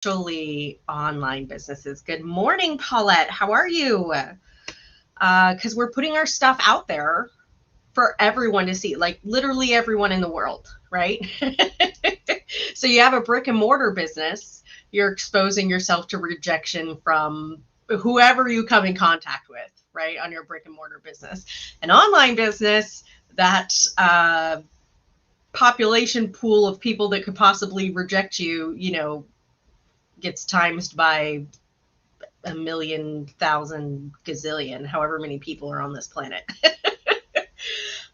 especially online businesses. Good morning, Paulette. How are you? Because we're putting our stuff out there for everyone to see, like literally everyone in the world, right? So you have a brick and mortar business, you're exposing yourself to rejection from whoever you come in contact with, right, on your brick and mortar business. An online business, that population pool of people that could possibly reject you, gets times by a million, thousand, gazillion, however many people are on this planet.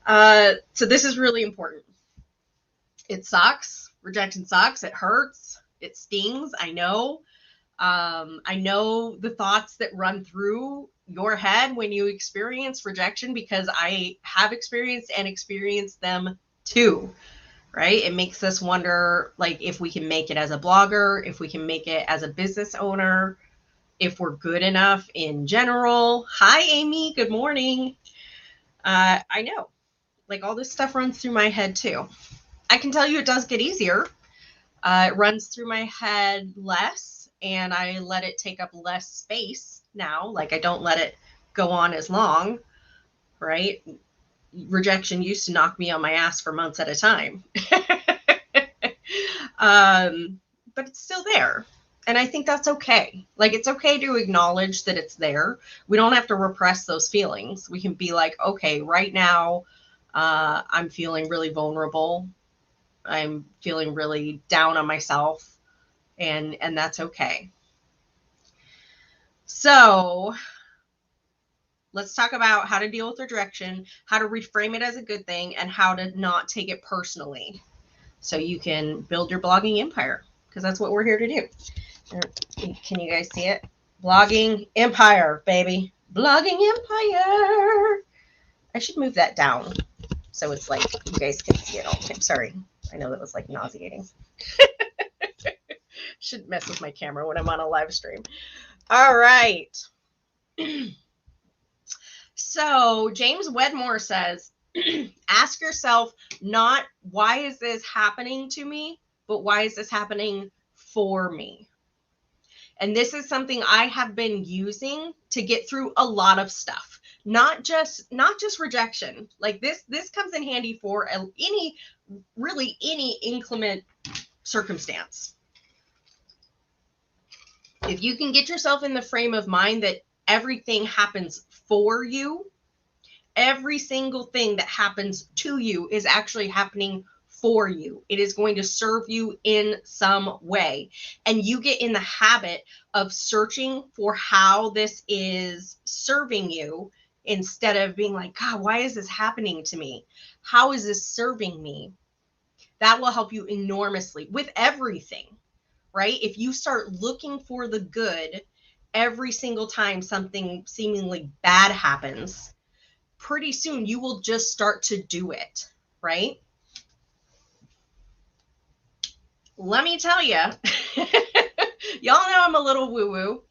So this is really important. It sucks. Rejection sucks. It hurts. It stings. I know. I know the thoughts that run through your head when you experience rejection, because I have experienced them too, right? It makes us wonder, like, if we can make it as a blogger, if we can make it as a business owner, if we're good enough in general. Hi, Amy. Good morning. I know, like, all this stuff runs through my head too. I can tell you it does get easier. It runs through my head less, and I let it take up less space now. Like, I don't let it go on as long, right? Rejection used to knock me on my ass for months at a time. But it's still there. And I think that's okay. Like, it's okay to acknowledge that it's there. We don't have to repress those feelings. We can be like, okay, right now, I'm feeling really vulnerable. I'm feeling really down on myself, and that's okay. So let's talk about how to deal with rejection, how to reframe it as a good thing, and how to not take it personally, so you can build your blogging empire, because that's what we're here to do. Can you guys see it? Blogging empire, baby. Blogging empire. I should move that down so it's like you guys can see it all the time. Sorry. I know that was like nauseating. Shouldn't mess with my camera when I'm on a live stream. All right. So James Wedmore says, ask yourself not why is this happening to me, but why is this happening for me? And this is something I have been using to get through a lot of stuff. Not just rejection. Like, this comes in handy for any inclement circumstance. If you can get yourself in the frame of mind that everything happens for you, every single thing that happens to you is actually happening for you. It is going to serve you in some way. And you get in the habit of searching for how this is serving you, instead of being like, God, why is this happening to me? How is this serving me? That will help you enormously with everything, right? If you start looking for the good every single time something seemingly bad happens, pretty soon you will just start to do it, right? Let me tell you, y'all know I'm a little woo-woo,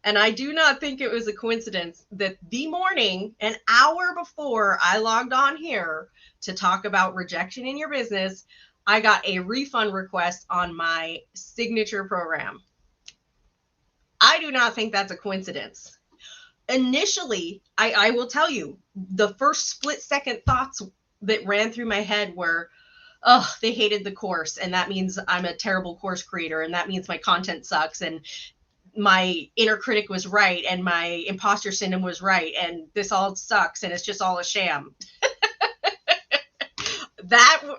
and I do not think it was a coincidence that the morning, an hour before I logged on here to talk about rejection in your business, I got a refund request on my signature program. I do not think that's a coincidence. Initially, I will tell you, the first split second thoughts that ran through my head were, oh, they hated the course, and that means I'm a terrible course creator, and that means my content sucks, and my inner critic was right, and my imposter syndrome was right, and this all sucks, and it's just all a sham.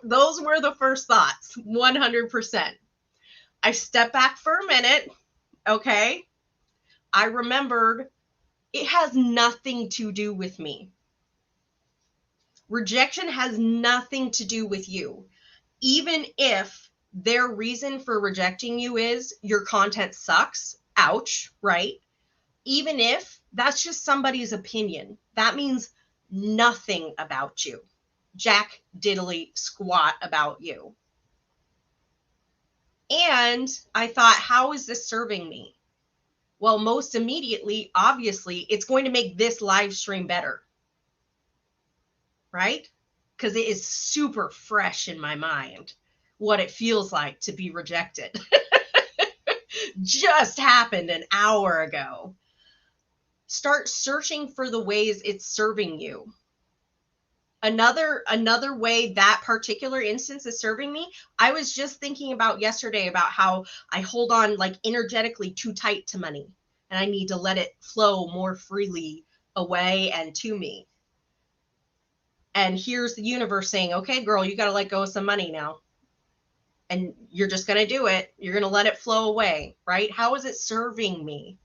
Those were the first thoughts, 100%. I stepped back for a minute, okay? I remembered it has nothing to do with me. Rejection has nothing to do with you. Even if their reason for rejecting you is your content sucks, ouch, right? Even if that's just somebody's opinion, that means nothing about you. Jack diddly squat about you. And I thought, how is this serving me? Well, most immediately, obviously, it's going to make this live stream better, right? Because it is super fresh in my mind what it feels like to be rejected. just happened an hour ago. Start searching for the ways it's serving you. Another way that particular instance is serving me, I was just thinking about yesterday about how I hold on like energetically too tight to money, and I need to let it flow more freely away and to me. And here's the universe saying, okay, girl, you got to let go of some money now. And you're just going to do it. You're going to let it flow away, right? How is it serving me?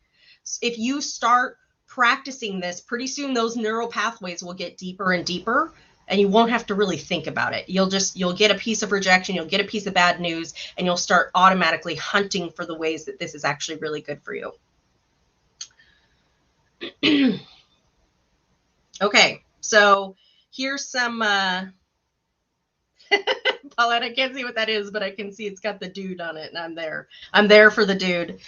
If you start practicing this, pretty soon those neural pathways will get deeper and deeper, and you won't have to really think about it. You'll get a piece of rejection, you'll get a piece of bad news, and you'll start automatically hunting for the ways that this is actually really good for you. Okay, so here's some Paulette, I can't see what that is, but I can see it's got the dude on it, and I'm there. I'm there for the dude.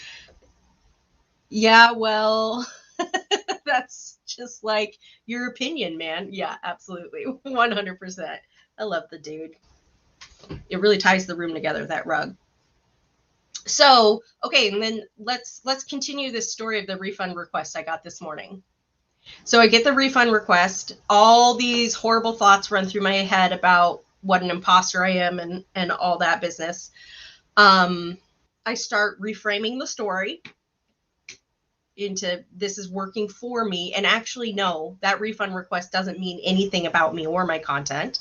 Yeah, well, that's just like your opinion, man. Yeah, absolutely. 100%. I love the dude. It really ties the room together, that rug. So, okay, and then let's continue this story of the refund request I got this morning. So I get the refund request. All these horrible thoughts run through my head about what an imposter I am and all that business. I start reframing the story into this is working for me, and actually no, that refund request doesn't mean anything about me or my content.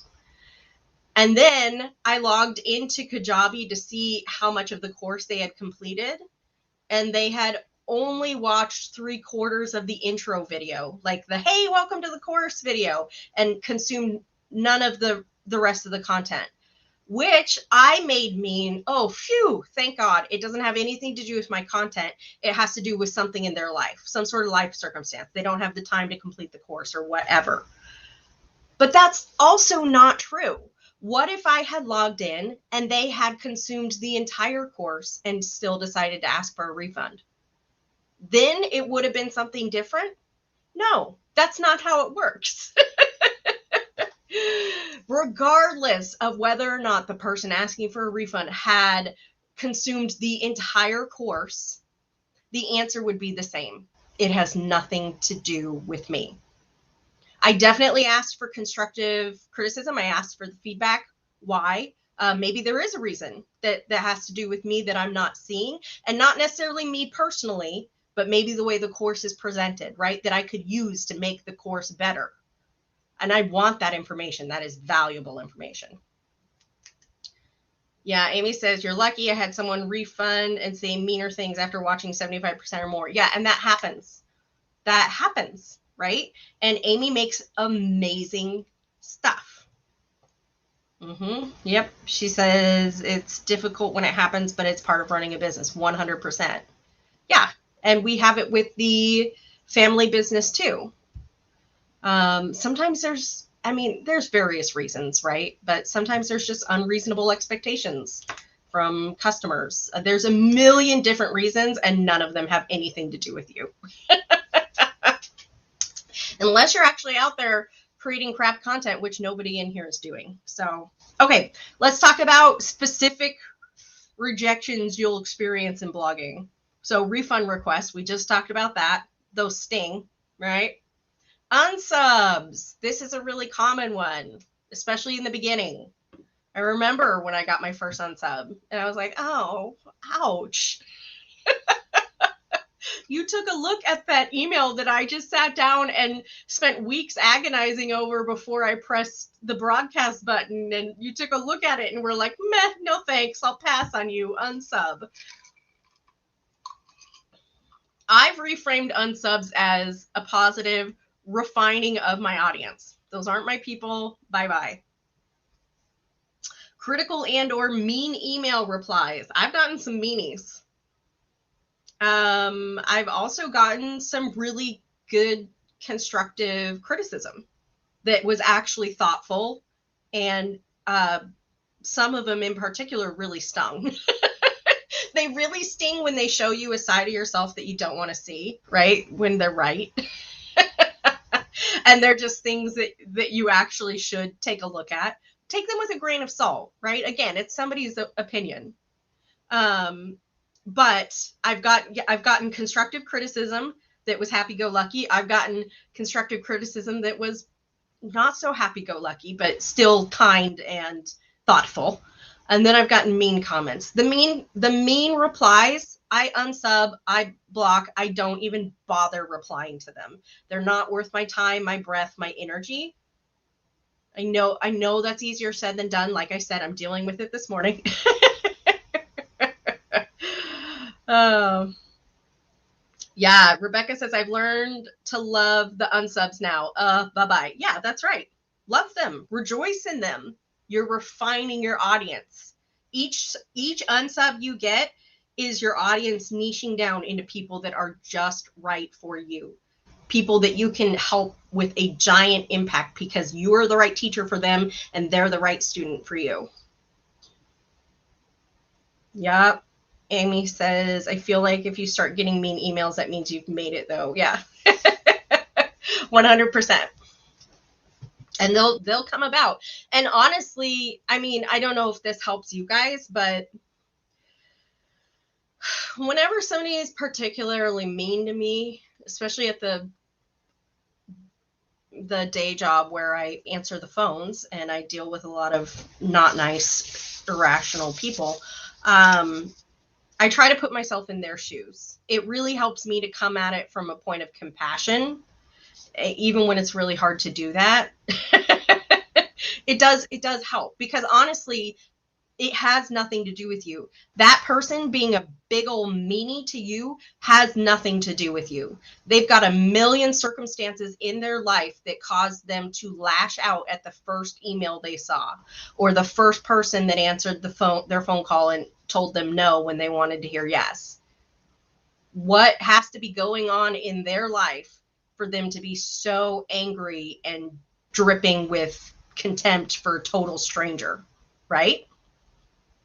And then I logged into Kajabi to see how much of the course they had completed, and they had only watched 3/4 of the intro video, like the hey, welcome to the course video, and consumed none of the rest of the content, which I made mean, oh, phew, thank God. It doesn't have anything to do with my content. It has to do with something in their life, some sort of life circumstance. They don't have the time to complete the course or whatever. But that's also not true. What if I had logged in and they had consumed the entire course and still decided to ask for a refund? Then it would have been something different? No, that's not how it works. Regardless of whether or not the person asking for a refund had consumed the entire course, the answer would be the same. It has nothing to do with me. I definitely asked for constructive criticism. I asked for the feedback. Why? Maybe there is a reason that has to do with me that I'm not seeing, and not necessarily me personally, but maybe the way the course is presented, right? That I could use to make the course better. And I want that information. That is valuable information. Yeah, Amy says, you're lucky I had someone refund and say meaner things after watching 75% or more. Yeah, and that happens. That happens, right? And Amy makes amazing stuff. Yep. She says it's difficult when it happens, but it's part of running a business. 100%. Yeah. And we have it with the family business too. Sometimes there's various reasons, right? But sometimes there's just unreasonable expectations from customers. There's a million different reasons, and none of them have anything to do with you. Unless you're actually out there creating crap content, which nobody in here is doing. So, okay, let's talk about specific rejections you'll experience in blogging. So refund requests, we just talked about that. Those sting, right? Unsubs. This is a really common one, especially in the beginning. I remember when I got my first unsub, and I was like, oh, ouch. You took a look at that email that I just sat down and spent weeks agonizing over before I pressed the broadcast button, and you took a look at it and were like, meh, no thanks, I'll pass on you, unsub. I've reframed unsubs as a positive refining of my audience. Those aren't my people. Bye-bye. Critical and or mean email replies. I've gotten some meanies. I've also gotten some really good constructive criticism that was actually thoughtful, and some of them in particular really stung. They really sting when they show you a side of yourself that you don't want to see, right? When they're right. And they're just things that you actually should take a look at. Take them with a grain of salt, right? Again, it's somebody's opinion. But I've gotten constructive criticism that was happy-go-lucky. I've gotten constructive criticism that was not so happy-go-lucky, but still kind and thoughtful. And then I've gotten mean comments. The mean replies, I unsub, I block, I don't even bother replying to them. They're not worth my time, my breath, my energy. I know that's easier said than done. Like I said, I'm dealing with it this morning. Yeah, Rebecca says, I've learned to love the unsubs now. Bye-bye. Yeah, that's right. Love them. Rejoice in them. You're refining your audience. Each unsub you get is your audience niching down into people that are just right for you. People that you can help with a giant impact because you're the right teacher for them and they're the right student for you. Yep. Amy says, I feel like if you start getting mean emails, that means you've made it, though. Yeah. 100%. And they'll come about. And honestly, I mean, I don't know if this helps you guys, but whenever somebody is particularly mean to me, especially at the day job where I answer the phones and I deal with a lot of not nice, irrational people, I try to put myself in their shoes. It really helps me to come at it from a point of compassion, even when it's really hard to do that. It does help because honestly, it has nothing to do with you. That person being a big old meanie to you has nothing to do with you. They've got a million circumstances in their life that caused them to lash out at the first email they saw, or the first person that answered their phone call and told them no when they wanted to hear yes. What has to be going on in their life for them to be so angry and dripping with contempt for a total stranger, right?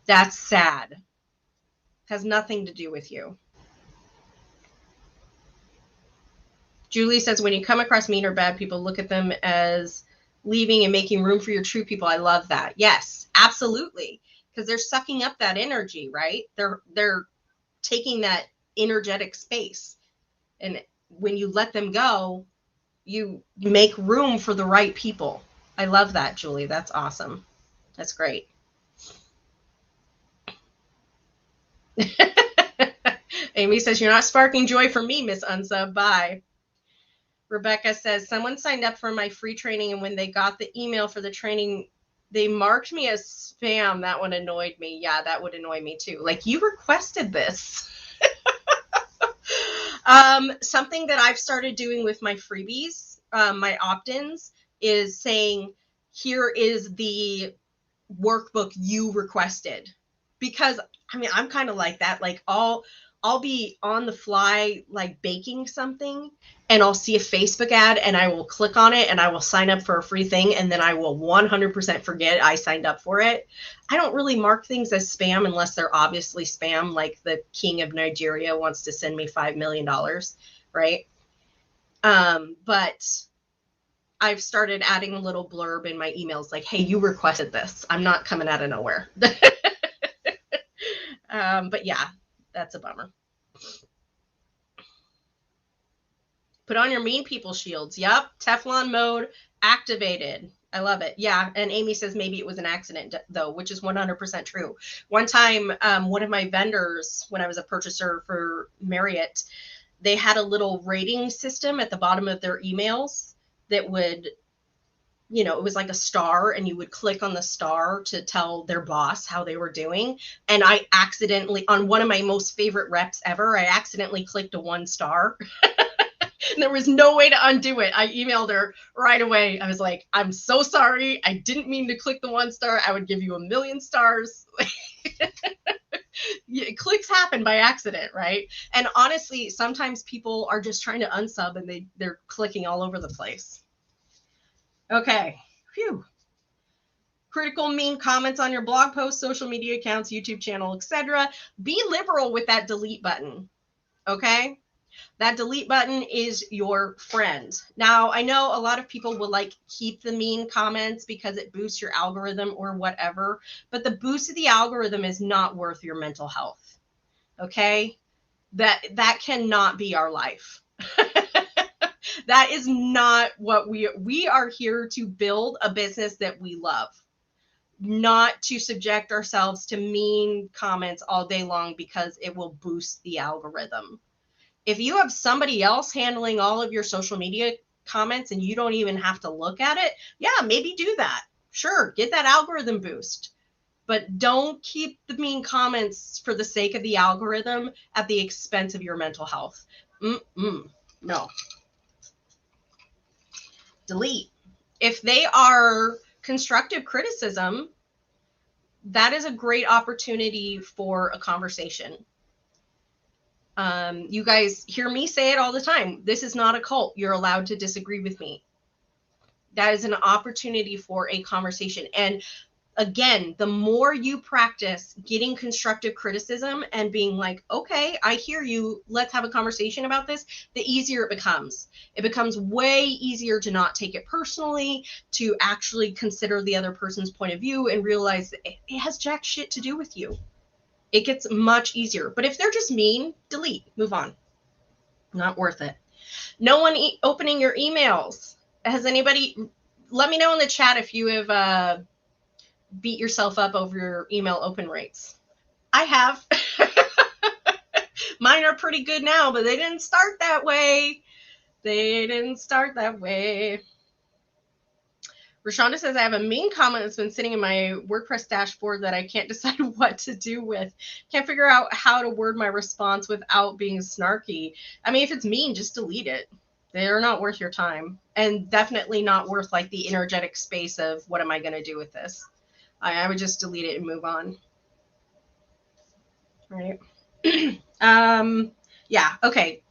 That's sad. Has nothing to do with you. Julie says, when you come across mean or bad people, look at them as leaving and making room for your true people. I love that. Yes, absolutely. Because they're sucking up that energy, right? They're taking that energetic space. And when you let them go, you make room for the right people. I love that, Julie. That's awesome. That's great. Amy says, you're not sparking joy for me, Miss Unsub. Bye. Rebecca says, someone signed up for my free training, and when they got the email for the training, they marked me as spam. That one annoyed me. Yeah, that would annoy me too. Like, you requested this. Something that I've started doing with my freebies, my opt-ins, is saying, here is the workbook you requested. Because, I mean, I'm kind of like that. Like, I'll be on the fly, like baking something, and I'll see a Facebook ad and I will click on it and I will sign up for a free thing. And then I will 100% forget I signed up for it. I don't really mark things as spam unless they're obviously spam, like the king of Nigeria wants to send me $5 million, right? But I've started adding a little blurb in my emails like, hey, you requested this. I'm not coming out of nowhere. But yeah, that's a bummer. Put on your mean people shields. Yep. Teflon mode activated. I love it. Yeah. And Amy says maybe it was an accident though, which is 100% true. One time, one of my vendors, when I was a purchaser for Marriott, they had a little rating system at the bottom of their emails that would, you know, it was like a star, and you would click on the star to tell their boss how they were doing. And I accidentally, on one of my most favorite reps ever, I accidentally clicked a 1 star. And there was no way to undo it. I emailed her right away. I was like, I'm so sorry. I didn't mean to click the 1 star. I would give you 1,000,000 stars. Yeah, clicks happen by accident, right? And honestly, sometimes people are just trying to unsub and they're clicking all over the place. Okay. Phew. Critical, mean comments on your blog posts, social media accounts, YouTube channel, etc. Be liberal with that delete button. Okay? That delete button is your friend. Now, I know a lot of people will like keep the mean comments because it boosts your algorithm or whatever, but the boost of the algorithm is not worth your mental health. Okay? That cannot be our life. That is not what we are here to build a business that we love, not to subject ourselves to mean comments all day long because it will boost the algorithm. If you have somebody else handling all of your social media comments and you don't even have to look at it, yeah, maybe do that. Sure, get that algorithm boost. But don't keep the mean comments for the sake of the algorithm at the expense of your mental health. No. Delete. If they are constructive criticism, that is a great opportunity for a conversation. You guys hear me say it all the time. This is not a cult. You're allowed to disagree with me. That is an opportunity for a conversation. And again, the more you practice getting constructive criticism and being like, okay, I hear you, let's have a conversation about this, the easier it becomes. It becomes way easier to not take it personally, to actually consider the other person's point of view and realize that it has jack shit to do with you. It gets much easier. But if they're just mean, delete, move on. Not worth it. No one opening your emails. Has anybody, let me know in the chat if you have beat yourself up over your email open rates. I have. Mine are pretty good now, but they didn't start that way. They didn't start that way. Rashonda says, I have a mean comment that's been sitting in my WordPress dashboard that I can't decide what to do with. Can't figure out how to word my response without being snarky. I mean, if it's mean, just delete it. They're not worth your time. And definitely not worth like the energetic space of what am I going to do with this? I would just delete it and move on. Right. Yeah. Okay.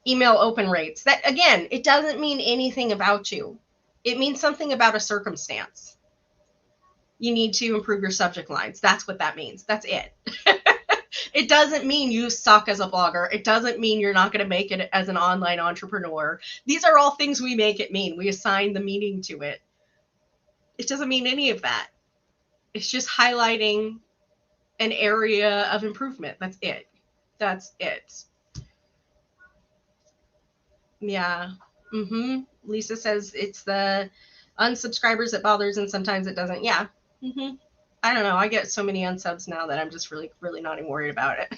Email open rates. That, again, it doesn't mean anything about you. It means something about a circumstance. You need to improve your subject lines. That's what that means. That's it. It doesn't mean you suck as a blogger. It doesn't mean you're not going to make it as an online entrepreneur. These are all things we make it mean. We assign the meaning to it. It doesn't mean any of that. It's just highlighting an area of improvement. That's it. That's it. Yeah. Lisa says it's the unsubscribers that bothers and sometimes it doesn't. Yeah. I don't know. I get so many unsubs now that I'm just really not even worried about it.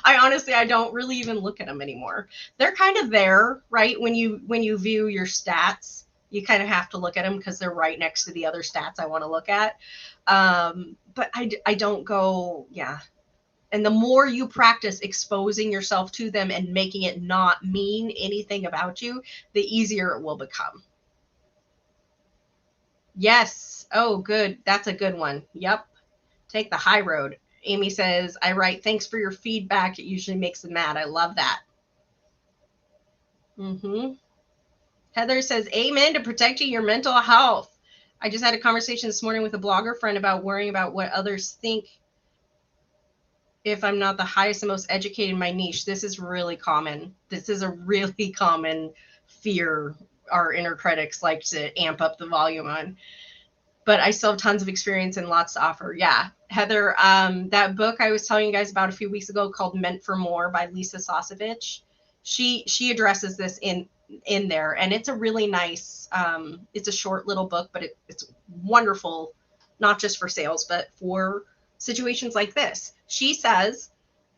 I don't really even look at them anymore. They're kind of there, right? When you view your stats, you kind of have to look at them because they're right next to the other stats I want to look at. But I don't go, yeah. And the more you practice exposing yourself to them and making it not mean anything about you, the easier it will become. Yes. Oh, good. That's a good one. Yep. Take the high road. Amy says, I write, thanks for your feedback. It usually makes them mad. I love that. Heather says, amen to protecting your mental health. I just had a conversation this morning with a blogger friend about worrying about what others think if I'm not the highest and most educated in my niche. This is really common. This is a really common fear our inner critics like to amp up the volume on. But I still have tons of experience and lots to offer. Yeah. Heather, that book I was telling you guys about a few weeks ago called Meant for More by Lisa Sosovich, she addresses this in there. And it's a really nice, it's a short little book, but it's wonderful, not just for sales, but for situations like this. She says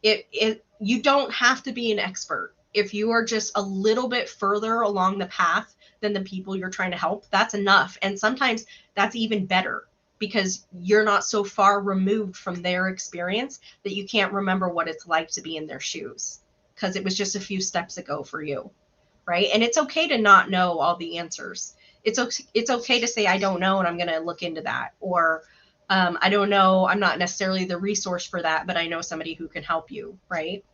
you don't have to be an expert. If you are just a little bit further along the path than the people you're trying to help, that's enough. And sometimes that's even better because you're not so far removed from their experience that you can't remember what it's like to be in their shoes because it was just a few steps ago for you, right? And it's okay to not know all the answers. It's okay to say, I don't know, and I'm going to look into that. Or I don't know, I'm not necessarily the resource for that, but I know somebody who can help you, right?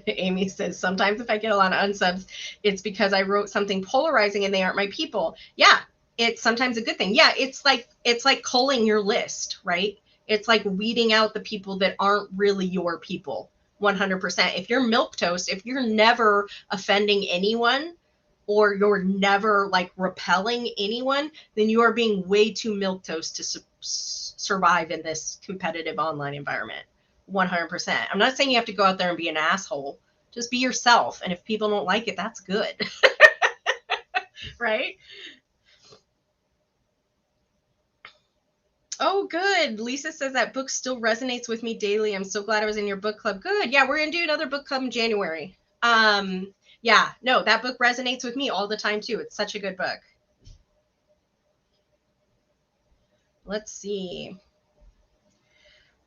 Amy says, sometimes if I get a lot of unsubs, it's because I wrote something polarizing and they aren't my people. Yeah, it's sometimes a good thing. Yeah, it's like culling your list, right? It's like weeding out the people that aren't really your people, 100%. If you're milquetoast, if you're never offending anyone or you're never like repelling anyone, then you are being way too milquetoast to survive in this competitive online environment. 100%. I'm not saying you have to go out there and be an asshole. Just be yourself. And if people don't like it, that's good. Right? Oh, good. Lisa says that book still resonates with me daily. I'm so glad I was in your book club. Good. Yeah, we're going to do another book club in January. Yeah, no, that book resonates with me all the time too. It's such a good book. Let's see.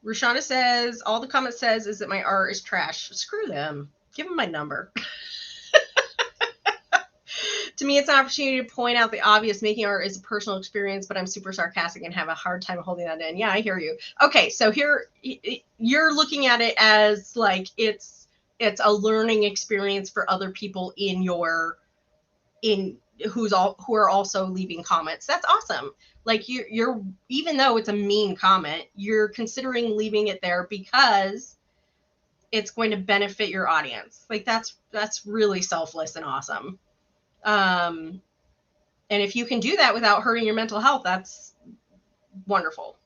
Rushana says, all the comment says is that my art is trash. Screw them. Give them my number. To me, it's an opportunity to point out the obvious. Making art is a personal experience, but I'm super sarcastic and have a hard time holding that in. Yeah, I hear you. Okay, so here you're looking at it as like it's a learning experience for other people who are also leaving comments. That's awesome. Like you're even though it's a mean comment, you're considering leaving it there because it's going to benefit your audience. Like that's really selfless and awesome. And if you can do that without hurting your mental health, that's wonderful.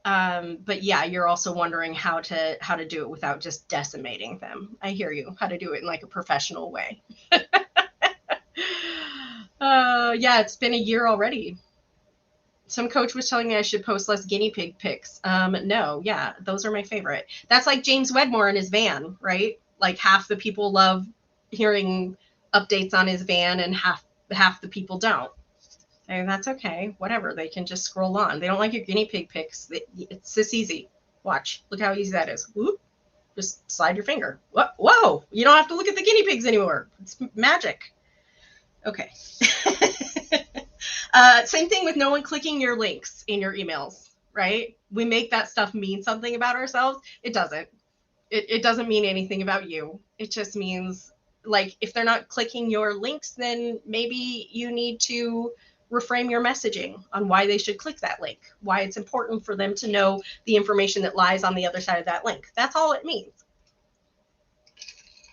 But yeah, you're also wondering how to do it without just decimating them. I hear you. How to do it in like a professional way. Yeah, it's been a year already. Some coach was telling me I should post less guinea pig pics. No, yeah, those are my favorite. That's like James Wedmore in his van, right? Like half the people love hearing updates on his van and half the people don't. And that's okay. Whatever. They can just scroll on. They don't like your guinea pig pics. It's this easy. Watch. Look how easy that is. Whoop. Just slide your finger. Whoa. You don't have to look at the guinea pigs anymore. It's magic. Okay. Same thing with no one clicking your links in your emails, right? We make that stuff mean something about ourselves. It doesn't. It doesn't mean anything about you. It just means, like, if they're not clicking your links, then maybe you need to reframe your messaging on why they should click that link, why it's important for them to know the information that lies on the other side of that link. That's all it means.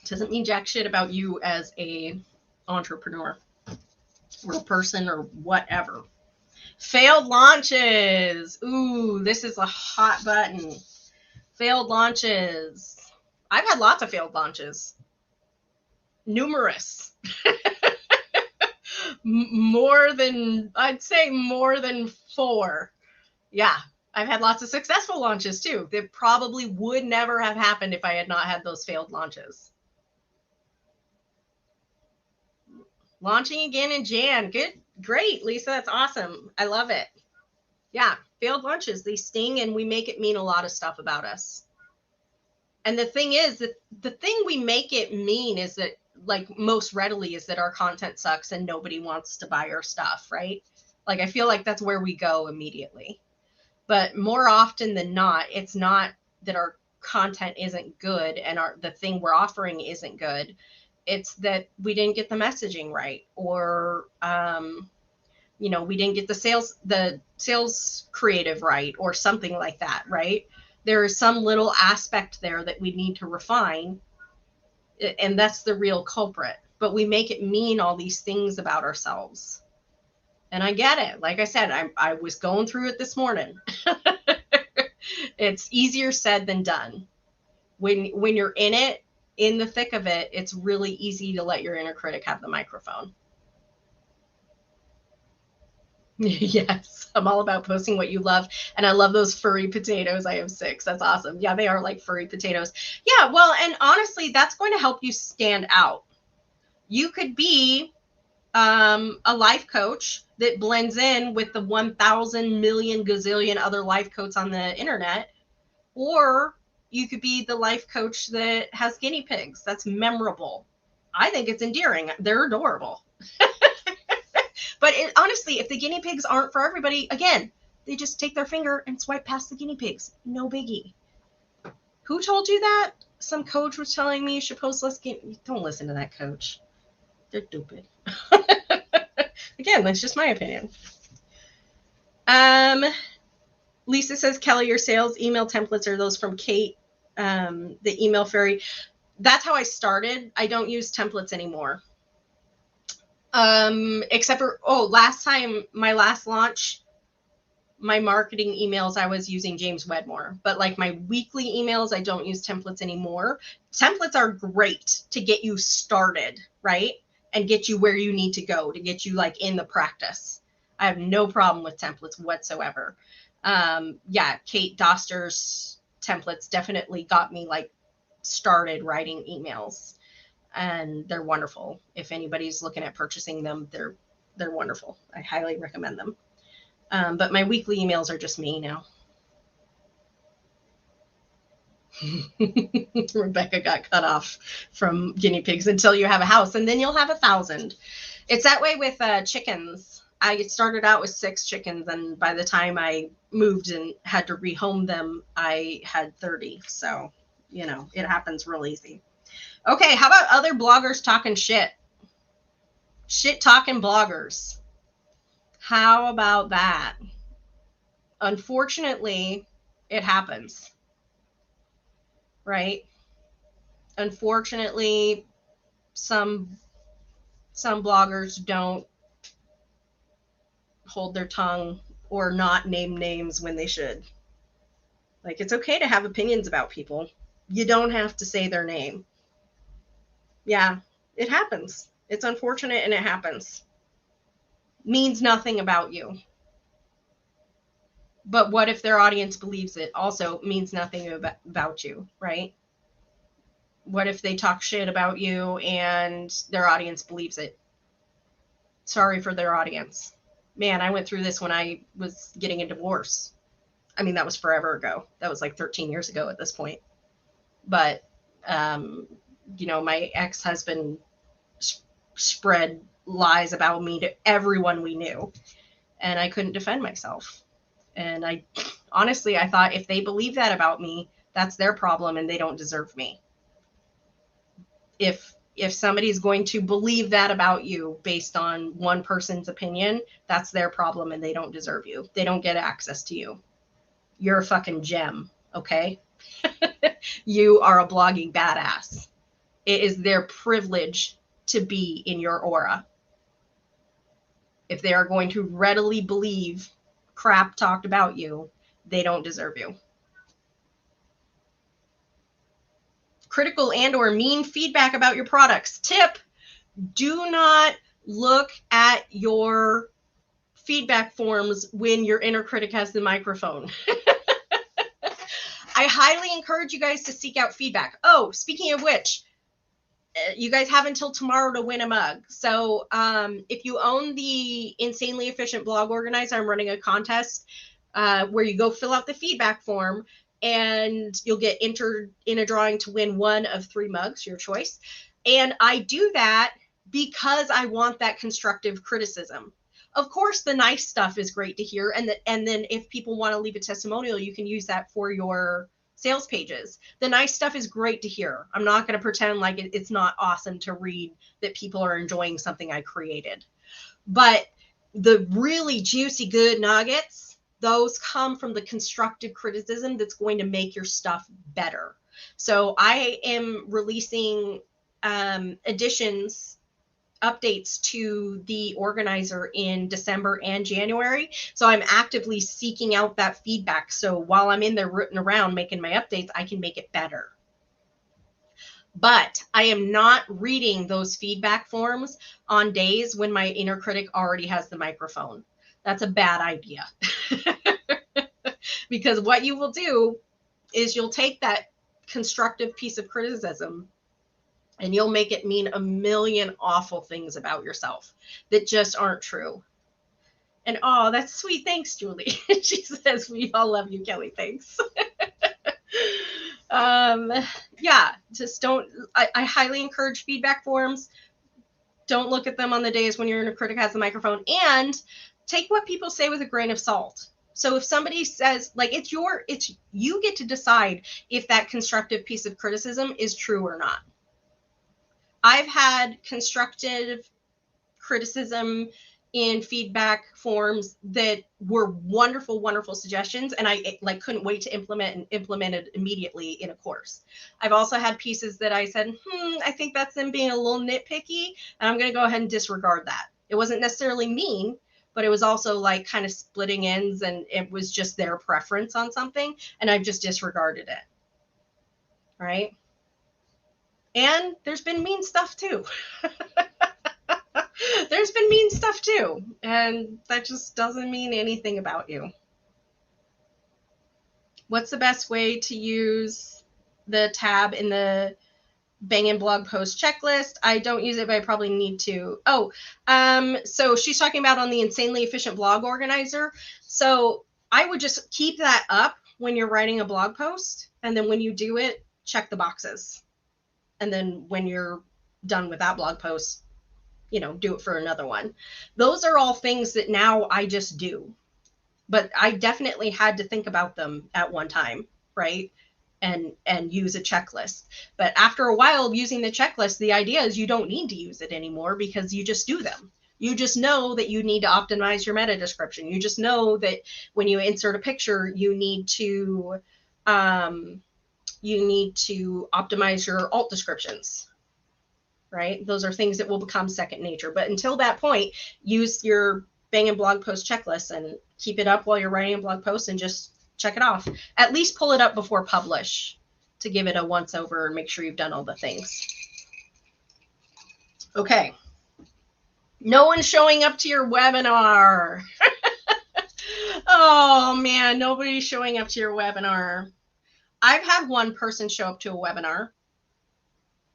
It doesn't mean jack shit about you as a entrepreneur or a person or whatever. Failed launches. Ooh, this is a hot button. Failed launches. I've had lots of failed launches. Numerous. I'd say more than 4. Yeah, I've had lots of successful launches too. That probably would never have happened if I had not had those failed launches. Launching again in Jan. Good. Great, Lisa. That's awesome. I love it. Yeah, failed launches. They sting and we make it mean a lot of stuff about us. And the thing is that the thing we make it mean is that, like, most readily is that our content sucks and nobody wants to buy our stuff, right? Like, I feel like that's where we go immediately. But more often than not, it's not that our content isn't good and the thing we're offering isn't good. It's that we didn't get the messaging right, or we didn't get the sales creative right, or something like that, right? There is some little aspect there that we need to refine, and that's the real culprit. But we make it mean all these things about ourselves. And I get it. Like I said, I was going through it this morning. It's easier said than done. When you're in the thick of it, it's really easy to let your inner critic have the microphone. Yes, I'm all about posting what you love. And I love those furry potatoes. I have 6. That's awesome. Yeah, they are like furry potatoes. Yeah, well, and honestly, that's going to help you stand out. You could be a life coach that blends in with the 1,000 million gazillion other life coaches on the internet, or you could be the life coach that has guinea pigs. That's memorable. I think it's endearing. They're adorable. But honestly, if the guinea pigs aren't for everybody, again, they just take their finger and swipe past the guinea pigs. No biggie. Who told you that? Some coach was telling me you should post less guinea. Don't listen to that coach. They're stupid. Again, that's just my opinion. Lisa says, Kelly, your sales email templates are those from Kate, the email fairy. That's how I started. I don't use templates anymore. Except for, my last launch, my marketing emails, I was using James Wedmore, but like my weekly emails, I don't use templates anymore. Templates are great to get you started, right? And get you where you need to go, to get you like in the practice. I have no problem with templates whatsoever. Yeah, Kate Doster's templates definitely got me like started writing emails, and they're wonderful. If anybody's looking at purchasing them, they're wonderful. I highly recommend them. But my weekly emails are just me now. Rebecca got cut off from guinea pigs until you have a house, and then you'll have 1,000. It's that way with chickens. I started out with 6 chickens, and by the time I moved and had to rehome them, I had 30. So, you know, it happens real easy. Okay, how about other bloggers talking shit? Shit talking bloggers. How about that? Unfortunately, it happens, right? Unfortunately, some bloggers don't hold their tongue or not name names when they should. Like, it's okay to have opinions about people. You don't have to say their name. Yeah, it happens. It's unfortunate and it happens. Means nothing about you. But what if their audience believes it? Also means nothing about you, right? What if they talk shit about you and their audience believes it? Sorry for their audience. Man, I went through this when I was getting a divorce. I mean, that was forever ago. That was like 13 years ago at this point. But, you know, my ex-husband spread lies about me to everyone we knew. And I couldn't defend myself. And I honestly, I thought if they believe that about me, that's their problem and they don't deserve me. If somebody's going to believe that about you based on one person's opinion, that's their problem and they don't deserve you. They don't get access to you. You're a fucking gem, okay? You are a blogging badass. It is their privilege to be in your aura. If they are going to readily believe crap talked about you, they don't deserve you. Critical and or mean feedback about your products. Tip, do not look at your feedback forms when your inner critic has the microphone. I highly encourage you guys to seek out feedback. Oh, speaking of which, you guys have until tomorrow to win a mug. So if you own the Insanely Efficient Blog Organizer, I'm running a contest where you go fill out the feedback form and you'll get entered in a drawing to win one of 3 mugs, your choice. And I do that because I want that constructive criticism. Of course, the nice stuff is great to hear. And then if people want to leave a testimonial, you can use that for your sales pages. The nice stuff is great to hear. I'm not going to pretend like it's not awesome to read that people are enjoying something I created. But the really juicy, good nuggets, those come from the constructive criticism that's going to make your stuff better. So I am releasing updates to the organizer in December and January. So I'm actively seeking out that feedback. So while I'm in there rooting around making my updates, I can make it better. But I am not reading those feedback forms on days when my inner critic already has the microphone. That's a bad idea. Because what you will do is you'll take that constructive piece of criticism and you'll make it mean a million awful things about yourself that just aren't true. And oh, that's sweet. Thanks, Julie. She says, we all love you, Kelly. Thanks. Yeah, just don't, I highly encourage feedback forms. Don't look at them on the days when your inner critic has the microphone, and take what people say with a grain of salt. So if somebody says, like, you get to decide if that constructive piece of criticism is true or not. I've had constructive criticism in feedback forms that were wonderful, wonderful suggestions, and I couldn't wait to implement it immediately in a course. I've also had pieces that I said, I think that's them being a little nitpicky, and I'm going to go ahead and disregard that. It wasn't necessarily mean, but it was also like kind of splitting ends, and it was just their preference on something, and I've just disregarded it. Right? And there's been mean stuff too. There's been mean stuff too, and that just doesn't mean anything about you. What's the best way to use the tab in the Bangin' blog post checklist? I don't use it, but I probably need to. So she's talking about on the Insanely Efficient Blog Organizer. So I would just keep that up when you're writing a blog post, and then when you do it, check the boxes. And then when you're done with that blog post, do it for another one. Those are all things that now I just do. But I definitely had to think about them at one time, right? And use a checklist. But after a while using the checklist, the idea is you don't need to use it anymore because you just do them. You just know that you need to optimize your meta description. You just know that when you insert a picture, you need to optimize your alt descriptions, right? Those are things that will become second nature. But until that point, use your Bangin' blog post checklist and keep it up while you're writing a blog post and just check it off. At least pull it up before publish to give it a once over and make sure you've done all the things. Okay. No one's showing up to your webinar. Oh man, nobody's showing up to your webinar. I've had one person show up to a webinar,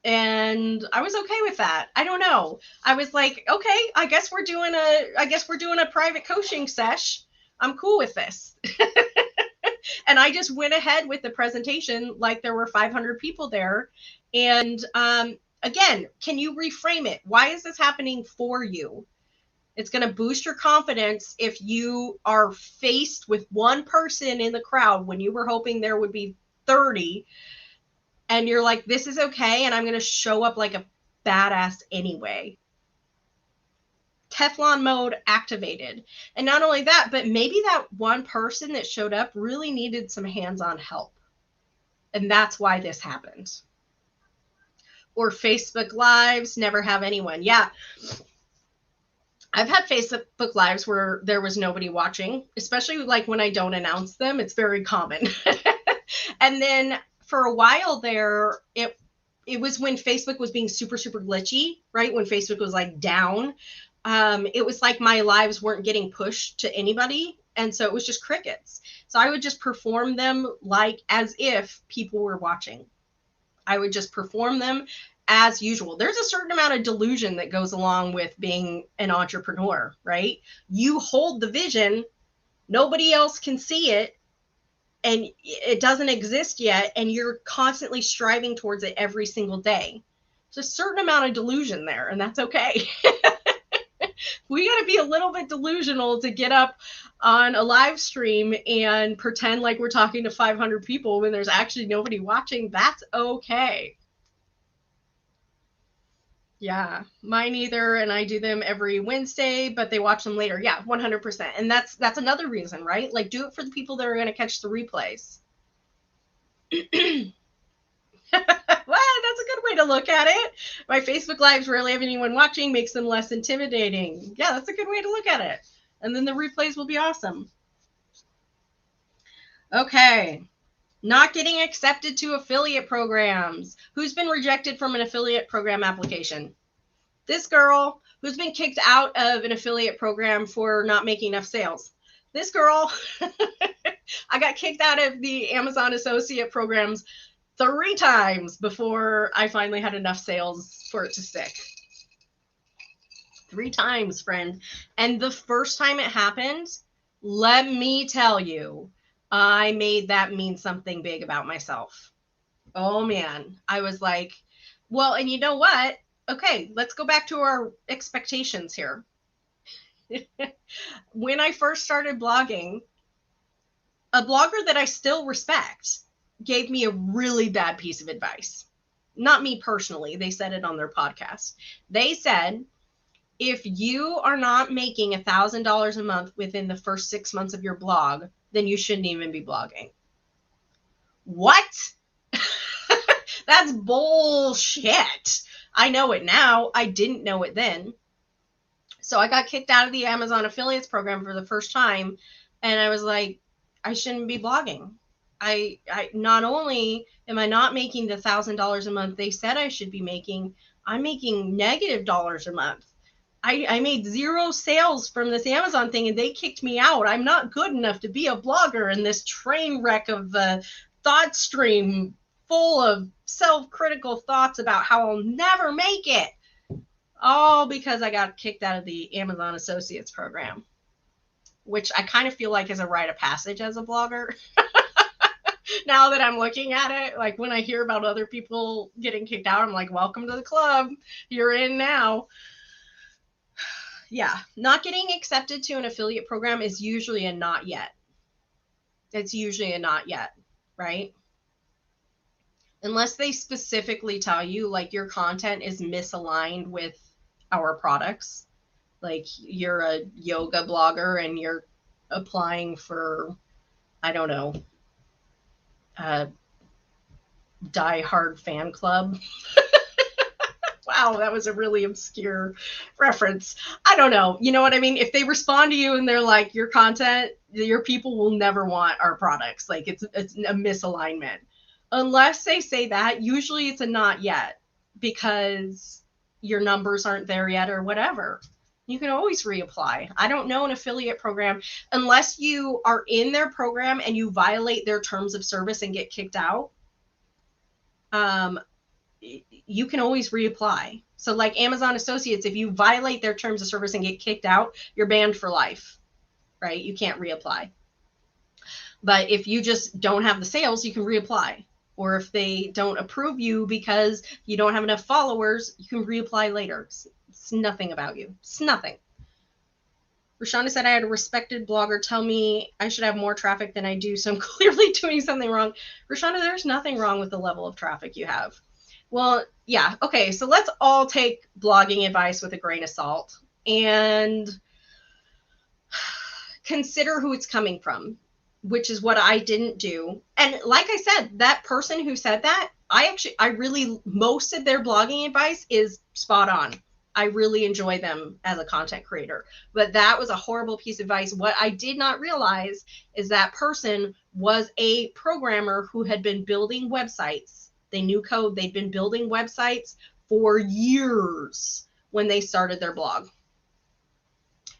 and I was okay with that. I don't know. I was like, okay, I guess we're doing a private coaching sesh. I'm cool with this. And I just went ahead with the presentation like there were 500 people there. And again, can you reframe it? Why is this happening for you? It's going to boost your confidence if you are faced with one person in the crowd when you were hoping there would be 30. And you're like, this is okay, and I'm going to show up like a badass anyway. Teflon mode activated. And not only that, but maybe that one person that showed up really needed some hands-on help. And that's why this happened. Or Facebook Lives never have anyone. Yeah. I've had Facebook Lives where there was nobody watching, especially like when I don't announce them. It's very common. And then for a while there, it was when Facebook was being super, super glitchy, right? When Facebook was like down. It was like my lives weren't getting pushed to anybody. And so it was just crickets. So I would just perform them like as if people were watching. I would just perform them as usual. There's a certain amount of delusion that goes along with being an entrepreneur, right? You hold the vision, nobody else can see it, and it doesn't exist yet, and you're constantly striving towards it every single day. There's a certain amount of delusion there, and that's okay. We got to be a little bit delusional to get up on a live stream and pretend like we're talking to 500 people when there's actually nobody watching. That's okay. Yeah, mine either, and I do them every Wednesday, but they watch them later. Yeah, 100%. And that's another reason, right? Like, do it for the people that are going to catch the replays. Well, that's a good way to look at it. My Facebook Lives rarely have anyone watching, makes them less intimidating. Yeah, that's a good way to look at it. And then the replays will be awesome. Okay. Not getting accepted to affiliate programs. Who's been rejected from an affiliate program application? This girl. Who's been kicked out of an affiliate program for not making enough sales? This girl. I got kicked out of the Amazon associate programs 3 times before I finally had enough sales for it to stick. 3 times, friend. And the first time it happened, let me tell you, I made that mean something big about myself. Oh man, I was like, well, and you know what? Okay, let's go back to our expectations here. When I first started blogging, a blogger that I still respect gave me a really bad piece of advice. Not me personally. They said it on their podcast. They said, if you are not making $1,000 a month within the first 6 months of your blog, then you shouldn't even be blogging. What? That's bullshit. I know it now. I didn't know it then. So I got kicked out of the Amazon affiliates program for the first time. And I was like, I shouldn't be blogging. I not only am I not making the $1,000 a month they said I should be making, I'm making negative dollars a month. I made 0 sales from this Amazon thing and they kicked me out. I'm not good enough to be a blogger in this train wreck of a thought stream full of self-critical thoughts about how I'll never make it. All because I got kicked out of the Amazon Associates program, which I kind of feel like is a rite of passage as a blogger. Now that I'm looking at it, like when I hear about other people getting kicked out, I'm like, welcome to the club. You're in now. Yeah, not getting accepted to an affiliate program is usually a not yet. It's usually a not yet, right? Unless they specifically tell you like your content is misaligned with our products. Like you're a yoga blogger and you're applying for, I don't know, Die Hard fan club. Wow, that was a really obscure reference. I don't know. You know what I mean? If they respond to you and they're like, your content, your people will never want our products. Like it's a misalignment. Unless they say that, usually it's a not yet because your numbers aren't there yet or whatever. You can always reapply. I don't know an affiliate program unless you are in their program and you violate their terms of service and get kicked out. You can always reapply. So like Amazon Associates, if you violate their terms of service and get kicked out, you're banned for life, right? You can't reapply. But if you just don't have the sales, you can reapply. Or if they don't approve you because you don't have enough followers, you can reapply later. It's nothing about you. It's nothing. Rashonda said I had a respected blogger tell me I should have more traffic than I do, so I'm clearly doing something wrong. Rashonda, there's nothing wrong with the level of traffic you have. Well, yeah, okay, so let's all take blogging advice with a grain of salt and consider who it's coming from, which is what I didn't do. And like I said, that person who said that, most of their blogging advice is spot on. I really enjoy them as a content creator, but that was a horrible piece of advice. What I did not realize is that person was a programmer who had been building websites. They knew code. They'd been building websites for years when they started their blog.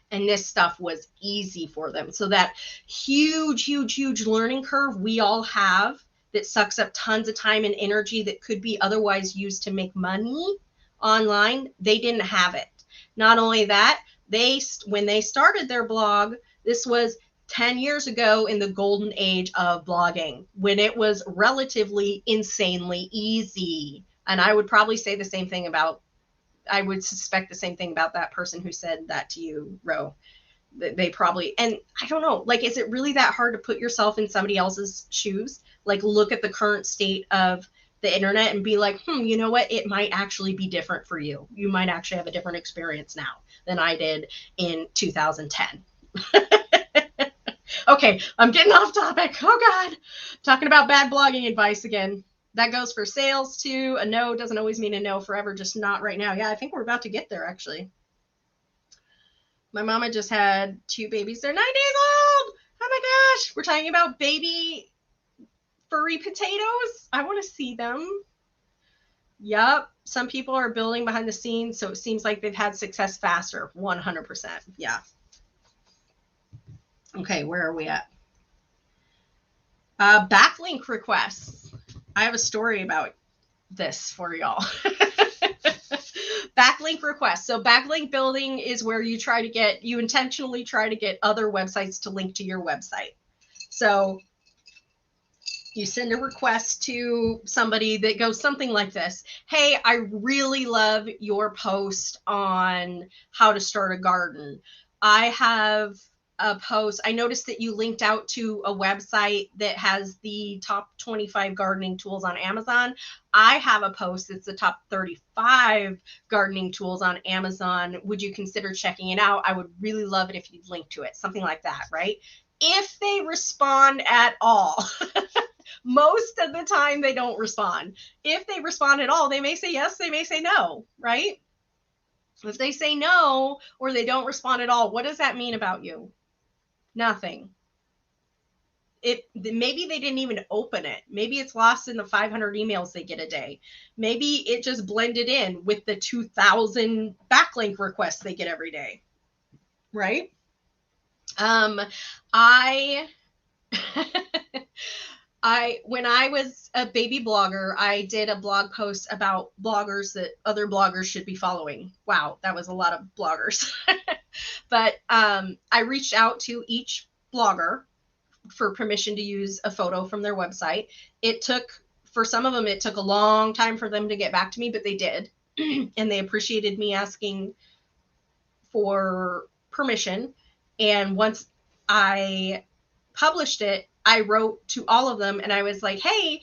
And this stuff was easy for them. So that huge, huge, huge learning curve we all have that sucks up tons of time and energy that could be otherwise used to make money online, they didn't have it. Not only that, when they started their blog, this was 10 years ago in the golden age of blogging, when it was relatively insanely easy. And I would probably say the same thing I would suspect the same thing about that person who said that to you, Ro. They probably, and I don't know, like, is it really that hard to put yourself in somebody else's shoes? Like, look at the current state of the internet and be like, you know what? It might actually be different for you. You might actually have a different experience now than I did in 2010. Okay, I'm getting off topic. Oh God, talking about bad blogging advice again. That goes for sales too. A no doesn't always mean a no forever, just not right now. Yeah, I think we're about to get there actually. My mama just had 2 babies. They're 9 days old. Oh my gosh. We're talking about baby furry potatoes. I want to see them. Yep. Some people are building behind the scenes, so it seems like they've had success faster. 100%. Yeah. Okay, where are we at? Backlink requests. I have a story about this for y'all. Backlink requests. So backlink building is where you intentionally try to get other websites to link to your website. So you send a request to somebody that goes something like this. Hey, I really love your post on how to start a garden. I have a post. I noticed that you linked out to a website that has the top 25 gardening tools on Amazon. I have a post that's the top 35 gardening tools on Amazon. Would you consider checking it out? I would really love it if you'd link to it. Something like that, right? If they respond at all. Most of the time they don't respond. If they respond at all, they may say yes, they may say no, right? If they say no or they don't respond at all, what does that mean about you? Nothing. Maybe they didn't even open it. Maybe it's lost in the 500 emails they get a day. Maybe it just blended in with the 2,000 backlink requests they get every day. Right? When I was a baby blogger, I did a blog post about bloggers that other bloggers should be following. Wow, that was a lot of bloggers. But I reached out to each blogger for permission to use a photo from their website. For some of them, it took a long time for them to get back to me, but they did. And they appreciated me asking for permission. And once I published it, I wrote to all of them and I was like, hey,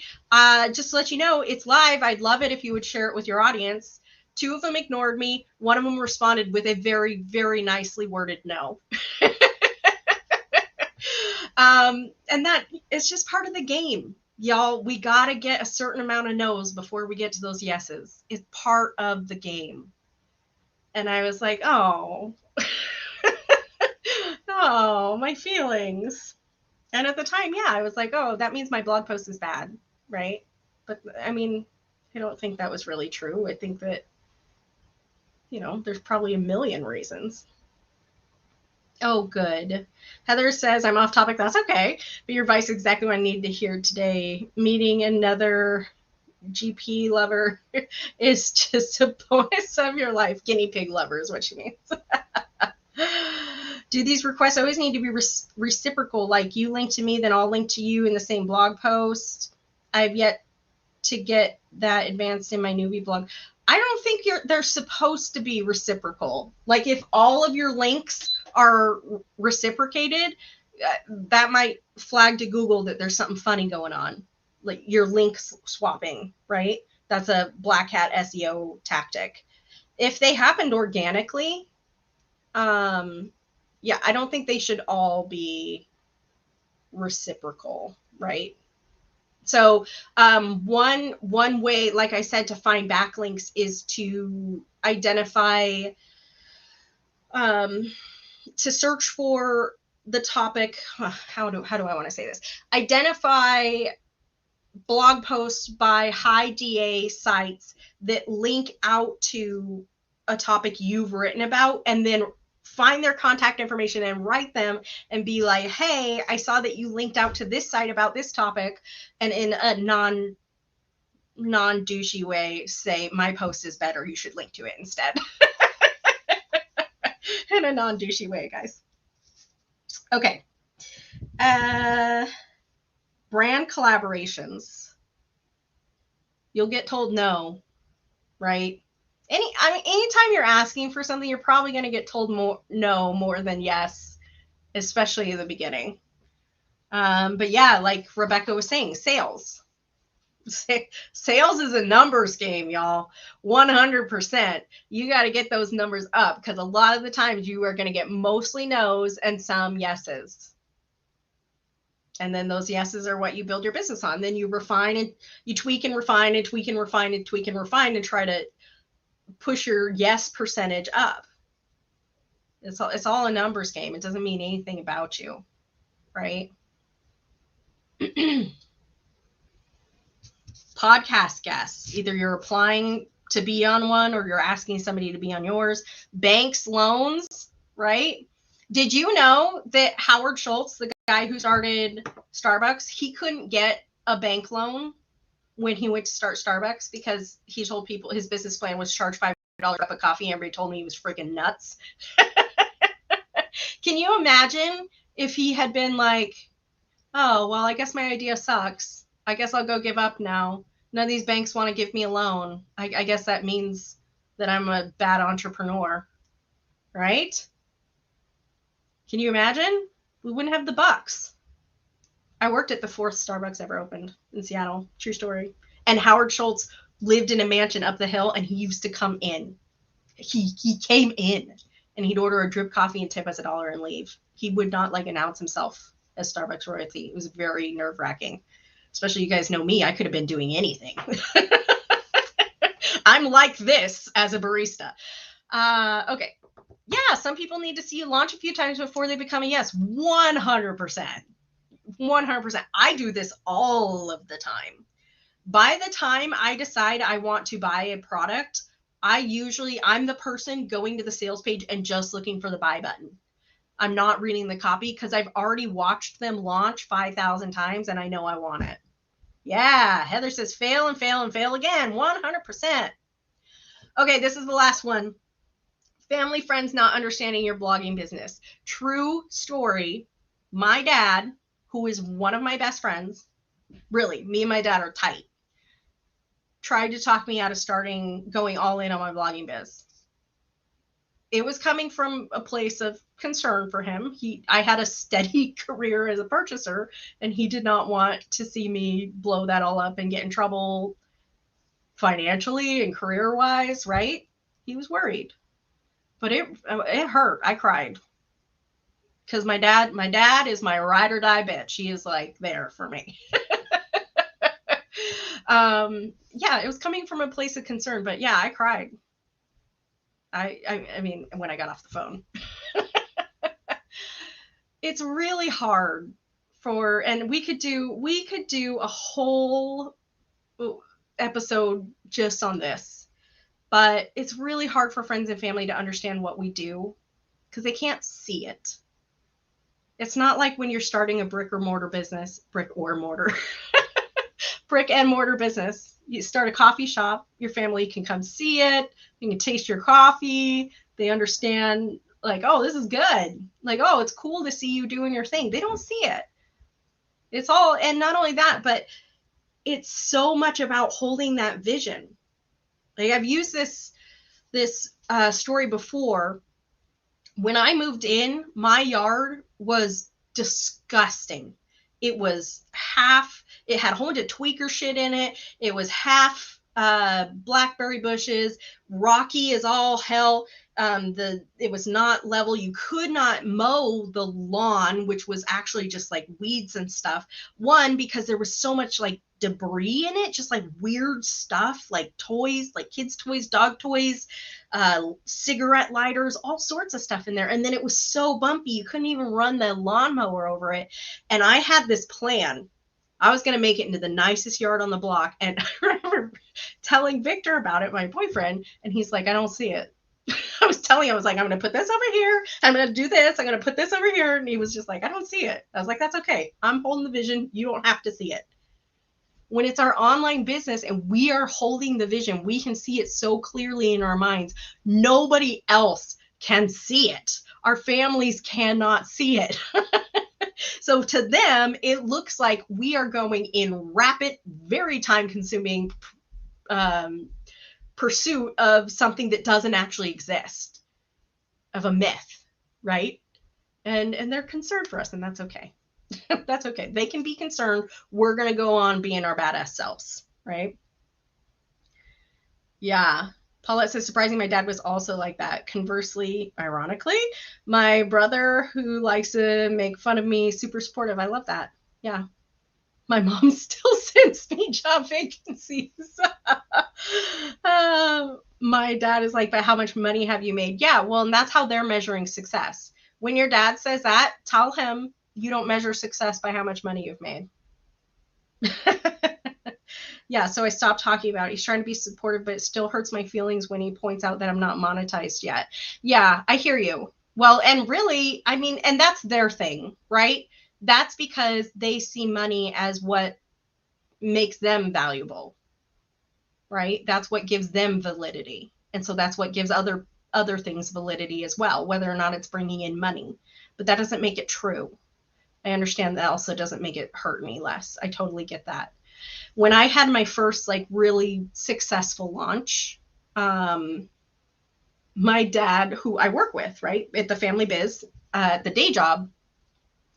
just to let you know, it's live. I'd love it if you would share it with your audience. 2 of them ignored me. 1 of them responded with a very, very nicely worded no. And that is just part of the game. Y'all, we got to get a certain amount of no's before we get to those yeses. It's part of the game. And I was like, oh, oh, my feelings. And at the time, yeah, I was like, oh, that means my blog post is bad, right? But I mean, I don't think that was really true. I think that, there's probably a million reasons. Oh, good. Heather says, I'm off topic. That's okay. But your advice is exactly what I needed to hear today. Meeting another GP lover is just a bonus of your life. Guinea pig lover is what she means. Do these requests always need to be reciprocal? Like you link to me, then I'll link to you in the same blog post? I've yet to get that advanced in my newbie blog. I don't think they're supposed to be reciprocal. Like if all of your links are reciprocated, that might flag to Google that there's something funny going on. Like your link swapping, right? That's a black hat SEO tactic. If they happened organically, yeah, I don't think they should all be reciprocal, right? So one way, like I said, to find backlinks is to identify, to search for the topic. How do I want to say this? Identify blog posts by high DA sites that link out to a topic you've written about, and then find their contact information and write them and be like, hey, I saw that you linked out to this site about this topic, and in a non-douchey way say, my post is better, you should link to it instead. In a non-douchey way, guys. Okay. Brand collaborations. You'll get told no, right? Anytime you're asking for something, you're probably going to get told no more than yes, especially in the beginning. But yeah, like Rebecca was saying, sales. Sales is a numbers game, y'all. 100%. You got to get those numbers up, because a lot of the times you are going to get mostly no's and some yeses. And then those yeses are what you build your business on. Then you refine and you tweak and refine and tweak and refine and tweak and refine and try to push your yes percentage up. It's all a numbers game. It doesn't mean anything about you, right? Podcast guests. Either you're applying to be on one or you're asking somebody to be on yours. Banks, loans, right? Did you know that Howard Schultz, the guy who started Starbucks, he couldn't get a bank loan when he went to start Starbucks because he told people his business plan was charge $5 a cup of coffee, and everybody told me he was freaking nuts. Can you imagine if he had been like, oh, well, I guess my idea sucks. I guess I'll go give up now. None of these banks want to give me a loan. I guess that means that I'm a bad entrepreneur, right? Can you imagine? We wouldn't have the bucks. I worked at the 4th Starbucks ever opened in Seattle. True story. And Howard Schultz lived in a mansion up the hill, and he used to come in. He came in, and he'd order a drip coffee and tip us $1 and leave. He would not announce himself as Starbucks royalty. It was very nerve-wracking. Especially, you guys know me. I could have been doing anything. I'm like this as a barista. Okay. Yeah, some people need to see you launch a few times before they become a yes. 100%. 100%. I do this all of the time. By the time I decide I want to buy a product, I'm the person going to the sales page and just looking for the buy button. I'm not reading the copy because I've already watched them launch 5,000 times and I know I want it. Yeah, Heather says fail and fail and fail again. 100%. Okay, this is the last one. Family, friends not understanding your blogging business. True story. My dad, who is one of my best friends, really, me and my dad are tight, tried to talk me out of going all in on my blogging biz. It was coming from a place of concern for him. I had a steady career as a purchaser, and he did not want to see me blow that all up and get in trouble financially and career-wise, right? He was worried. But it hurt. I cried. Because my dad is my ride or die bitch. He is like there for me. Yeah, it was coming from a place of concern, but yeah, I cried. I mean, when I got off the phone. It's really hard and we could do a whole episode just on this, but it's really hard for friends and family to understand what we do because they can't see it. It's not like when you're starting a brick and mortar business. You start a coffee shop, your family can come see it, you can taste your coffee, they understand, like, oh, this is good. Like, oh, it's cool to see you doing your thing. They don't see it. It's all, and not only that, but it's so much about holding that vision. Like, I've used this story before. When I moved in, my yard was disgusting. It had a whole bunch of tweaker shit in it. It was half blackberry bushes, rocky as all hell. It was not level. You could not mow the lawn, which was actually just like weeds and stuff. One, because there was so much like debris in it, just like weird stuff, like toys, like kids' toys, dog toys, cigarette lighters, all sorts of stuff in there. And then it was so bumpy, you couldn't even run the lawnmower over it. And I had this plan. I was going to make it into the nicest yard on the block. And I remember telling Victor about it, my boyfriend, and he's like, I don't see it. I was telling him, I was like, I'm going to put this over here. I'm going to do this. I'm going to put this over here. And he was just like, I don't see it. I was like, that's okay. I'm holding the vision. You don't have to see it. When it's our online business and we are holding the vision, we can see it so clearly in our minds. Nobody else can see it. Our families cannot see it. So to them, it looks like we are going in rapid, very time-consuming pursuit of something that doesn't actually exist, of a myth, right? And they're concerned for us, and that's okay. That's okay. They can be concerned. We're going to go on being our badass selves, right? Yeah. Paulette says, surprising, my dad was also like that. Conversely, ironically, my brother, who likes to make fun of me, super supportive. I love that. Yeah. My mom still sends me job vacancies. My dad is like, but how much money have you made? Yeah, well, and that's how they're measuring success. When your dad says that, tell him you don't measure success by how much money you've made. Yeah, so I stopped talking about it. He's trying to be supportive, but it still hurts my feelings when he points out that I'm not monetized yet. Yeah, I hear you. Well, and really, I mean, and that's their thing, right? That's because they see money as what makes them valuable, right? That's what gives them validity. And so that's what gives other things validity as well, whether or not it's bringing in money. But that doesn't make it true. I understand that also doesn't make it hurt me less. I totally get that. When I had my first like really successful launch, my dad, who I work with, right, at the family biz, the day job,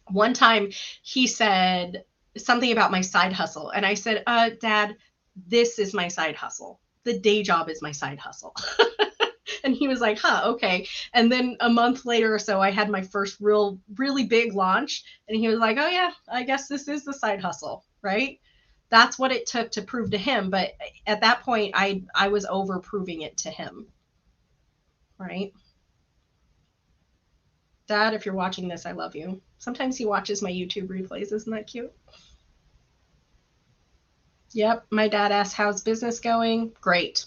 one time he said something about my side hustle. And I said, Dad, this is my side hustle. The day job is my side hustle. And he was like, huh, okay. And then a month later or so, I had my first really big launch. And he was like, oh yeah, I guess this is the side hustle, right? That's what it took to prove to him. But at that point, I was over proving it to him, right? Dad, if you're watching this, I love you. Sometimes he watches my YouTube replays. Isn't that cute? Yep. My dad asked, how's business going? Great.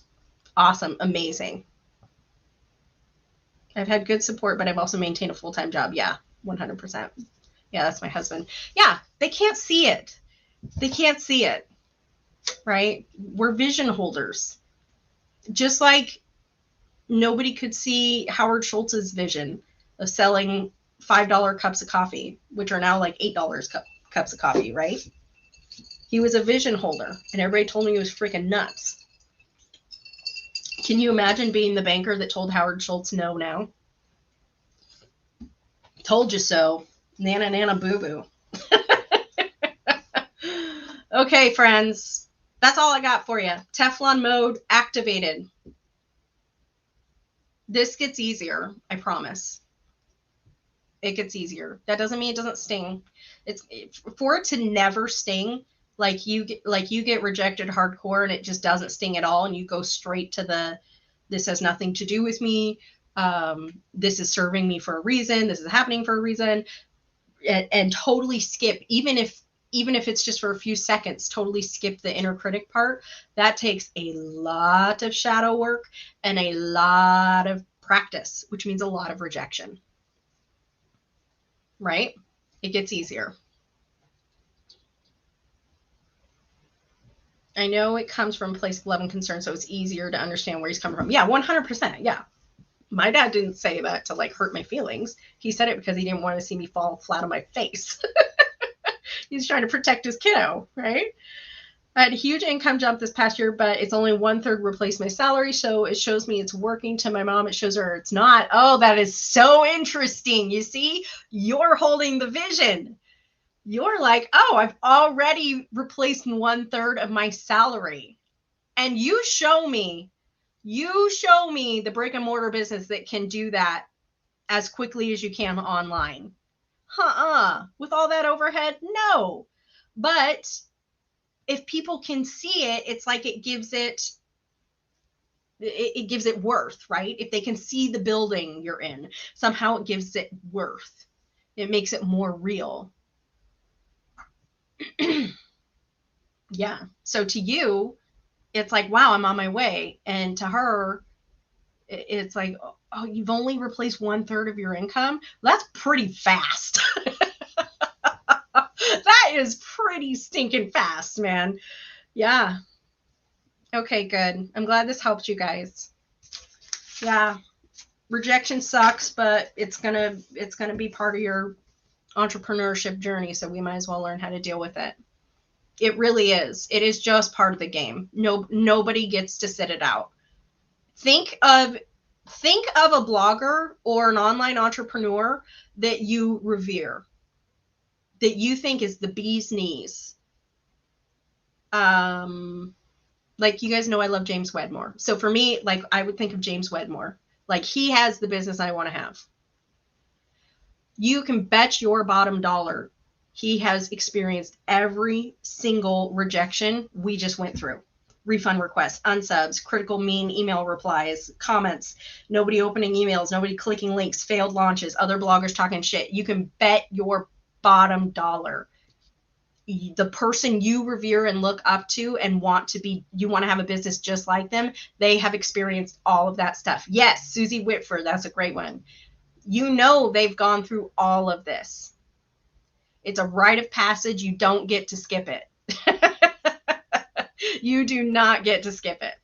Awesome. Amazing. I've had good support, but I've also maintained a full-time job. Yeah, 100%. Yeah, that's my husband. Yeah, they can't see it. They can't see it, right? We're vision holders. Just like nobody could see Howard Schultz's vision of selling $5 cups of coffee, which are now like $8 cups of coffee, right? He was a vision holder, and everybody told me he was freaking nuts. Can you imagine being the banker that told Howard Schultz no now? Told you so. Nana, nana, boo boo. Okay, friends. That's all I got for you. Teflon mode activated. This gets easier, I promise. It gets easier. That doesn't mean it doesn't sting. It's for it to never sting. Like you get rejected hardcore and it just doesn't sting at all, and you go straight to the this has nothing to do with me. This is serving me for a reason. This is happening for a reason, and totally skip, even if it's just for a few seconds, totally skip the inner critic part. That takes a lot of shadow work and a lot of practice, which means a lot of rejection, right? It gets easier. I know it comes from a place of love and concern, so it's easier to understand where he's coming from. Yeah, 100%. Yeah. My dad didn't say that to like hurt my feelings. He said it because he didn't want to see me fall flat on my face. He's trying to protect his kiddo, right? I had a huge income jump this past year, but it's only 1/3 replaced my salary. So it shows me it's working. To my mom, it shows her it's not. Oh, that is so interesting. You see, you're holding the vision. You're like, oh, I've already replaced 1/3 of my salary. And you show me the brick and mortar business that can do that as quickly as you can online. With all that overhead? No. But if people can see it, it's like it gives it worth, right? If they can see the building you're in, somehow it gives it worth. It makes it more real. Yeah. So to you, it's like, wow, I'm on my way. And to her, it's like, oh, you've only replaced 1/3 of your income? That's pretty fast. That is pretty stinking fast, man. Yeah. Okay, good. I'm glad this helped you guys. Yeah. Rejection sucks, but it's gonna be part of your entrepreneurship journey, so we might as well learn how to deal with it. It really is. It is just part of the game. Nobody gets to sit it out. Think of a blogger or an online entrepreneur that you revere, that you think is the bee's knees. Like, you guys know I love James Wedmore. So for me, like, I would think of James Wedmore. Like, he has the business I want to have. You can bet your bottom dollar he has experienced every single rejection we just went through. Refund requests, unsubs, critical mean email replies, comments, nobody opening emails, nobody clicking links, failed launches, other bloggers talking shit. You can bet your bottom dollar the person you revere and look up to and you want to have a business just like them, they have experienced all of that stuff. Yes, Susie Whitford, that's a great one. You know they've gone through all of this. It's a rite of passage. You don't get to skip it. You do not get to skip it.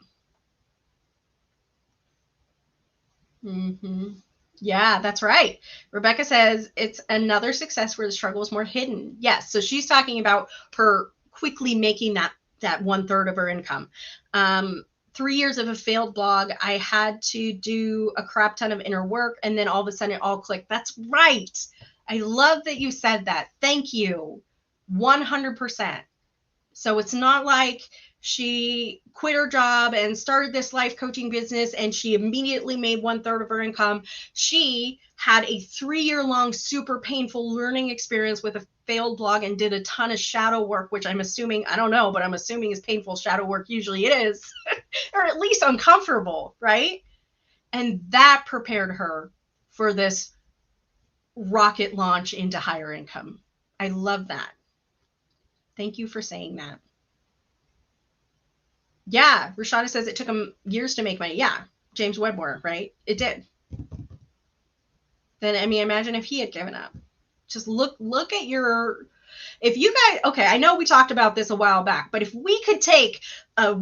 Mm-hmm. Yeah, that's right. Rebecca says it's another success where the struggle is more hidden. Yes. So she's talking about her quickly making that 1/3 of her income. 3 years of a failed blog. I had to do a crap ton of inner work, and then all of a sudden it all clicked. That's right. I love that you said that. Thank you. 100%. So it's not like she quit her job and started this life coaching business and she immediately made 1/3 of her income. She had a 3-year-long super painful learning experience with a failed blog and did a ton of shadow work, which I'm assuming, I don't know, but I'm assuming is painful shadow work usually is, or at least uncomfortable, right? And that prepared her for this rocket launch into higher income. I love that. Thank you for saying that. Yeah, Rashada says it took him years to make money. Yeah, James Wedmore, right? It did. Then, I mean, imagine if he had given up. Just look at your, if you guys, okay, I know we talked about this a while back, but if we could take a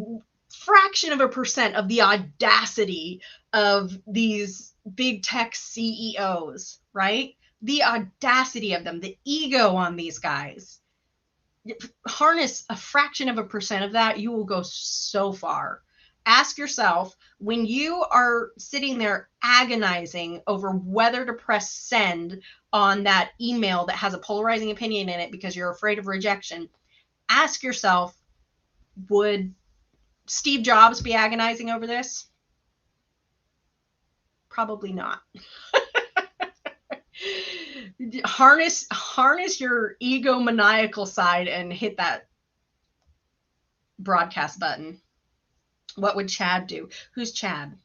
fraction of a percent of the audacity of these big tech CEOs, right? The audacity of them, the ego on these guys, harness a fraction of a percent of that, you will go so far. Ask yourself, when you are sitting there agonizing over whether to press send on that email that has a polarizing opinion in it because you're afraid of rejection, ask yourself, would Steve Jobs be agonizing over this? Probably not. Harness your egomaniacal side and hit that broadcast button. What would Chad do? Who's Chad?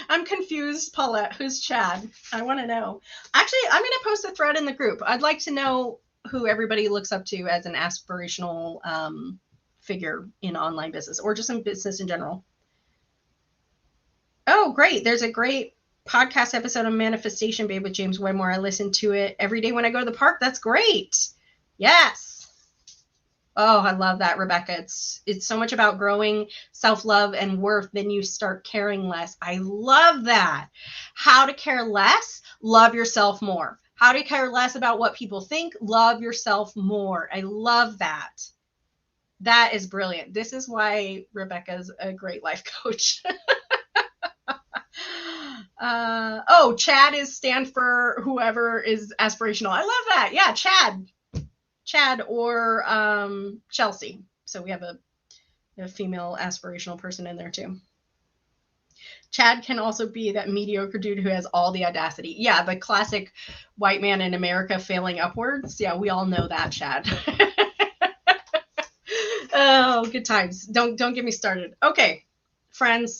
I'm confused, Paulette. Who's Chad? I want to know. Actually, I'm going to post a thread in the group. I'd like to know who everybody looks up to as an aspirational figure in online business or just in business in general. Oh, great. There's a great podcast episode of Manifestation Babe with James Wedmore. I listen to it every day when I go to the park. That's great. Yes. Oh, I love that, Rebecca. It's so much about growing self-love and worth. Then you start caring less. I love that. How to care less, love yourself more. How to care less about what people think, love yourself more. I love that. That is brilliant. This is why Rebecca's a great life coach. Chad is stand for whoever is aspirational. I love that. Yeah, Chad or Chelsea. So we have a female aspirational person in there too. Chad can also be that mediocre dude who has all the audacity. Yeah, the classic white man in America failing upwards. Yeah, we all know that, Chad. Oh, good times. Don't get me started. Okay, friends,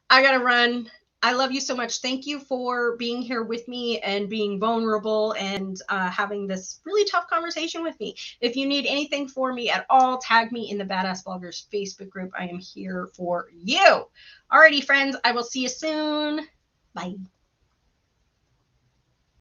I gotta run. I love you so much. Thank you for being here with me and being vulnerable and having this really tough conversation with me. If you need anything for me at all, tag me in the Badass Bloggers Facebook group. I am here for you. Alrighty, friends. I will see you soon. Bye.